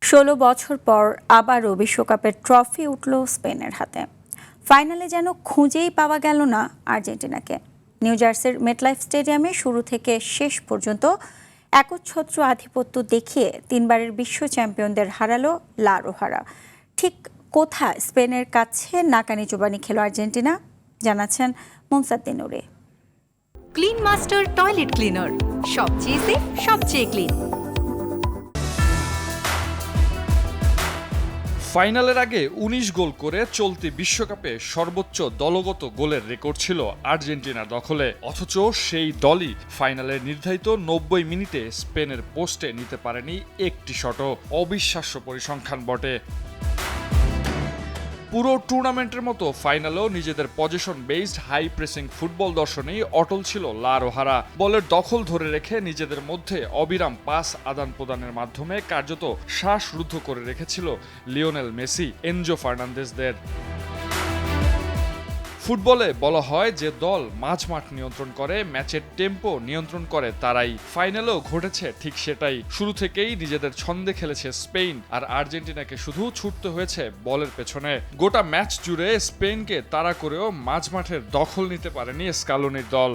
16 বছর পর আবারও বিশ্বকাপের ট্রফি উঠল স্পেনের হাতে। ফাইনালে যেন খুঁজেই পাওয়া গেল না আর্জেন্টিনাকে। নিউ জার্সির মেটলাইফ স্টেডিয়ামে শুরু থেকে শেষ পর্যন্ত একচ্ছত্র আধিপত্য দেখিয়ে তিনবারের বিশ্ব চ্যাম্পিয়নদের হারালো লা রোহারা। ঠিক কোথায় স্পেনের কাছে নাকানি চোবানি খেলো আর্জেন্টিনা, জানাচ্ছেন মুমসাদ্দিন নুরে। ক্লিন মাস্টার টয়লেট ক্লিনার, সবচেয়ে সেফ, সবচেয়ে ক্লিন। ফাইনালের আগে ১৯ গোল করে চলতি বিশ্বকাপে সর্বোচ্চ দলগত গোলের রেকর্ড ছিল আর্জেন্টিনার দখলে। অথচ সেই দলই ফাইনালের নির্ধারিত ৯০ মিনিটে স্পেনের পোস্টে নিতে পারেনি একটি শটও। অবিশ্বাস্য পরিসংখ্যান বটে। পুরো টুর্নামেন্টের মতো ফাইনালেও নিজেদের position based high pressing football দর্শনেই অটল ছিল লা রোহারা। বলের দখল ধরে রেখে নিজেদের মধ্যে অবিরাম পাস আদান প্রদানের মাধ্যমে কার্যত শ্বাসরুদ্ধ করে রেখেছিল লিওনেল মেসি, এনজো ফার্নান্দেজদের। ফুটবলে বলা হয় যে দল মাঝমাঠ নিয়ন্ত্রণ করে, ম্যাচের টেম্পো নিয়ন্ত্রণ করে তারাই। ফাইনালেও ঘটেছে ঠিক সেটাই। শুরু থেকেই নিজেদের ছন্দে খেলেছে স্পেন, আর আর্জেন্টিনাকে শুধু ছুটতে হয়েছে বলের পেছনে। গোটা ম্যাচ জুড়ে স্পেনকে তাড়া করেও মাঝমাঠের দখল নিতে পারেনি স্কালোনির দল।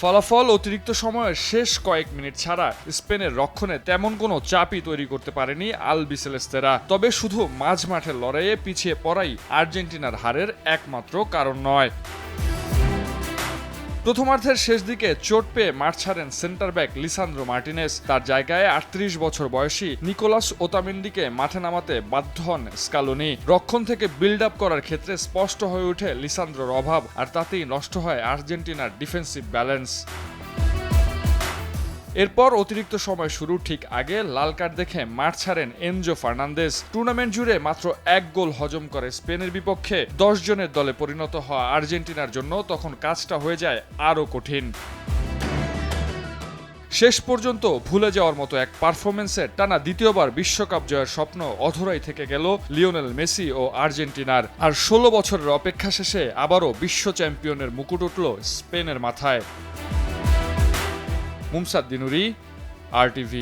ফলাফল অতিরিক্ত সময়ের শেষ কয়েক মিনিট ছাড়া স্পেনের রক্ষণে তেমন কোনো চাপই তৈরি করতে পারেনি আলবিসেলেস্তেরা। তবে শুধু মাঝ মাঠের লড়াইয়ে পিছিয়ে পড়াই আর্জেন্টিনার হারের একমাত্র কারণ নয়। প্রথমার্ধের শেষ দিকে চোট পেয়ে মাঠ ছাড়েন সেন্টার ব্যাক লিসান্দ্রো মার্টিনেজ। তার জায়গায় ৩৮ বছর বয়সী নিকোলাস ওতামেন্ডিকে মাঠে নামাতে বাধ্য হন স্কালোনি। রক্ষণ থেকে বিল্ড আপ করার ক্ষেত্রে স্পষ্ট হয়ে ওঠে লিসান্দ্রোর অভাব, আর তাতেই নষ্ট হয় আর্জেন্টিনার ডিফেন্সিভ ব্যালেন্স। এরপর অতিরিক্ত সময় শুরু ঠিক আগে লাল কার্ড দেখে মাঠ ছাড়েন এনজো ফার্নান্দেজ। টুর্নামেন্ট জুড়ে মাত্র এক গোল হজম করে স্পেনের বিপক্ষে ১০ জনের দলে পরিণত হওয়া আর্জেন্টিনার জন্য তখন কাজটা হয়ে যায় আরও কঠিন। শেষ পর্যন্ত ভুলে যাওয়ার মতো এক পারফরমেন্সে টানা দ্বিতীয়বার বিশ্বকাপ জয়ের স্বপ্ন অধরাই থেকে গেল লিওনেল মেসি ও আর্জেন্টিনার। আর ১৬ বছরের অপেক্ষা শেষে আবারও বিশ্ব চ্যাম্পিয়নের মুকুট উঠল স্পেনের মাথায়। মুমসাদ্দিন নুরি, RTV।